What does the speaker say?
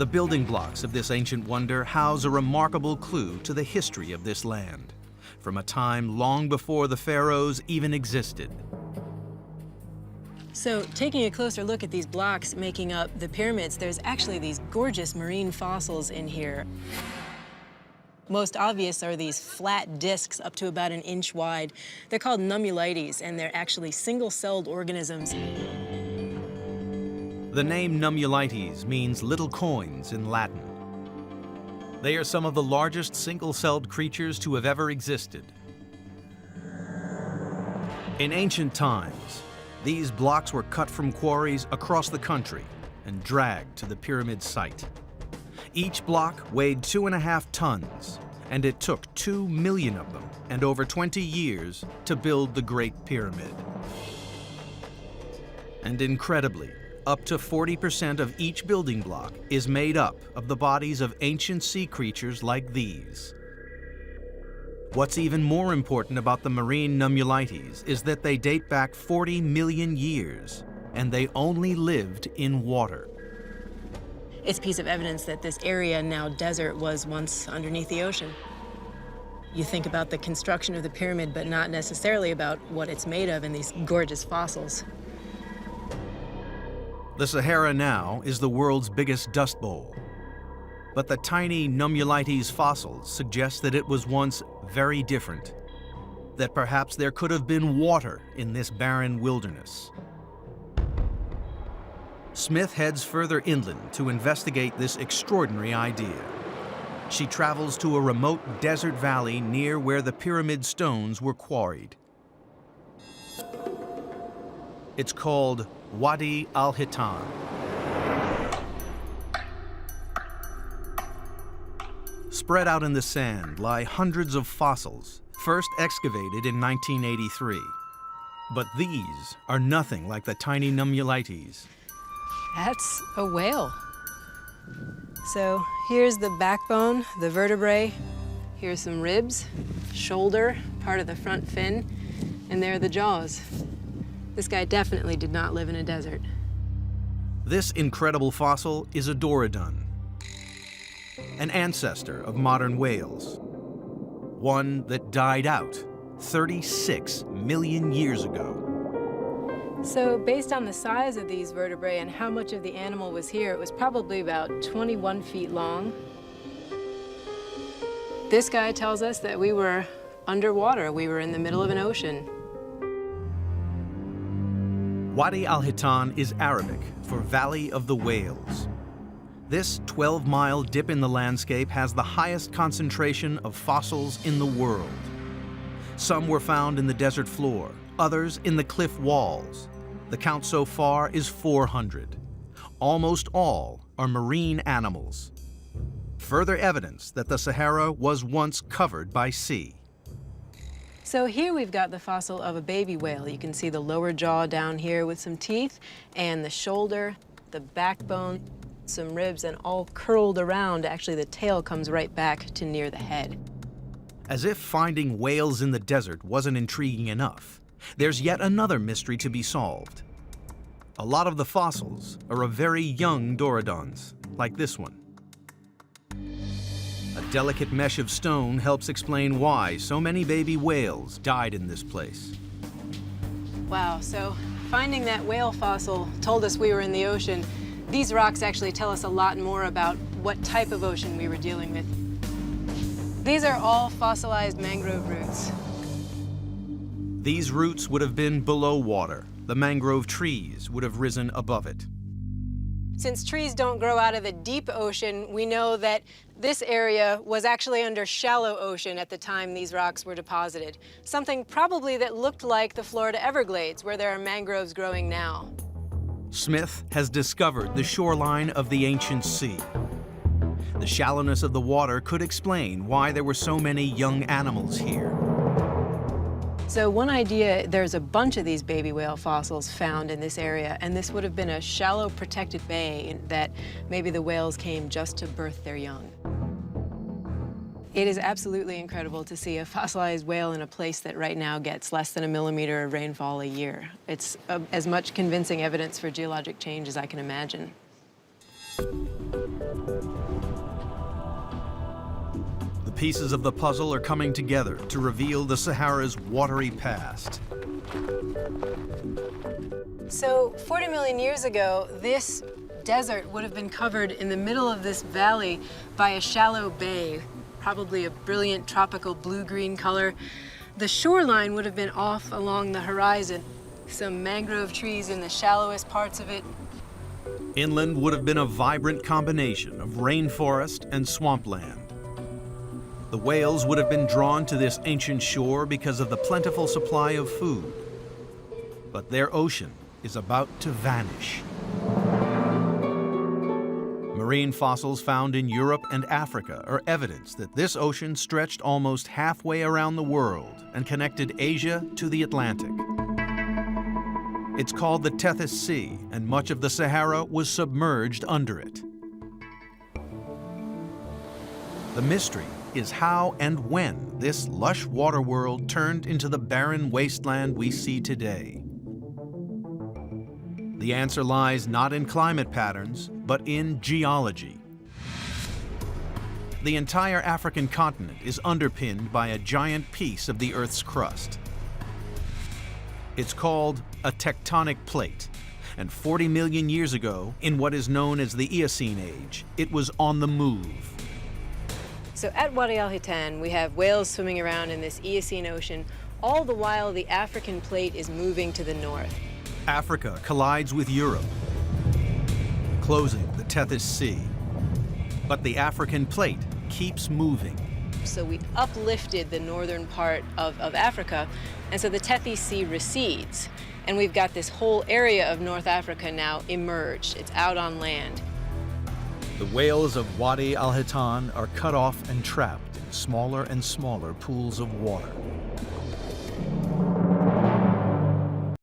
The building blocks of this ancient wonder house a remarkable clue to the history of this land, from a time long before the pharaohs even existed. So, taking a closer look at these blocks making up the pyramids, there's actually these gorgeous marine fossils in here. Most obvious are these flat discs up to about an inch wide. They're called nummulites, and they're actually single-celled organisms. The name nummulites means little coins in Latin. They are some of the largest single-celled creatures to have ever existed. In ancient times, these blocks were cut from quarries across the country and dragged to the pyramid site. Each block weighed 2.5 tons, and it took 2 million of them and over 20 years to build the Great Pyramid. And incredibly, up to 40% of each building block is made up of the bodies of ancient sea creatures like these. What's even more important about the marine nummulites is that they date back 40 million years, and they only lived in water. It's a piece of evidence that this area, now desert, was once underneath the ocean. You think about the construction of the pyramid, but not necessarily about what it's made of in these gorgeous fossils. The Sahara now is the world's biggest dust bowl. But the tiny nummulites fossils suggest that it was once very different, that perhaps there could have been water in this barren wilderness. Smith heads further inland to investigate this extraordinary idea. She travels to a remote desert valley near where the pyramid stones were quarried. It's called Wadi Al-Hitan. Spread out in the sand lie hundreds of fossils, first excavated in 1983. But these are nothing like the tiny nummulites. That's a whale. So here's the backbone, the vertebrae. Here's some ribs, shoulder, part of the front fin, and there are the jaws. This guy definitely did not live in a desert. This incredible fossil is a Dorodon, an ancestor of modern whales, one that died out 36 million years ago. So based on the size of these vertebrae and how much of the animal was here, it was probably about 21 feet long. This guy tells us that we were underwater. We were in the middle of an ocean. Wadi Al-Hitan is Arabic for Valley of the Whales. This 12-mile dip in the landscape has the highest concentration of fossils in the world. Some were found in the desert floor, others in the cliff walls. The count so far is 400. Almost all are marine animals. Further evidence that the Sahara was once covered by sea. So here we've got the fossil of a baby whale. You can see the lower jaw down here with some teeth, and the shoulder, the backbone, some ribs, and all curled around. Actually, the tail comes right back to near the head. As if finding whales in the desert wasn't intriguing enough, there's yet another mystery to be solved. A lot of the fossils are of very young Dorodons, like this one. A delicate mesh of stone helps explain why so many baby whales died in this place. Wow, so finding that whale fossil told us we were in the ocean. These rocks actually tell us a lot more about what type of ocean we were dealing with. These are all fossilized mangrove roots. These roots would have been below water. The mangrove trees would have risen above it. Since trees don't grow out of the deep ocean, we know that this area was actually under shallow ocean at the time these rocks were deposited. Something probably that looked like the Florida Everglades, where there are mangroves growing now. Smith has discovered the shoreline of the ancient sea. The shallowness of the water could explain why there were so many young animals here. So one idea, there's a bunch of these baby whale fossils found in this area, and this would have been a shallow protected bay that maybe the whales came just to birth their young. It is absolutely incredible to see a fossilized whale in a place that right now gets less than 1 millimeter of rainfall a year. It's as much convincing evidence for geologic change as I can imagine. pieces of the puzzle are coming together to reveal the Sahara's watery past. So 40 million years ago, this desert would have been covered in the middle of this valley by a shallow bay, probably a brilliant tropical blue-green color. The shoreline would have been off along the horizon, some mangrove trees in the shallowest parts of it. Inland would have been a vibrant combination of rainforest and swampland. The whales would have been drawn to this ancient shore because of the plentiful supply of food. But their ocean is about to vanish. Marine fossils found in Europe and Africa are evidence that this ocean stretched almost halfway around the world and connected Asia to the Atlantic. It's called the Tethys Sea, and much of the Sahara was submerged under it. The mystery is how and when this lush water world turned into the barren wasteland we see today. The answer lies not in climate patterns, but in geology. The entire African continent is underpinned by a giant piece of the Earth's crust. It's called a tectonic plate, and 40 million years ago, in what is known as the Eocene Age, it was on the move. So at Wadi Al-Hitan, we have whales swimming around in this Eocene Ocean. All the while, the African plate is moving to the north. Africa collides with Europe, closing the Tethys Sea. But the African plate keeps moving. So we uplifted the northern part of Africa, and so the Tethys Sea recedes. And we've got this whole area of North Africa now emerged. It's out on land. The whales of Wadi Al-Hitan are cut off and trapped in smaller and smaller pools of water.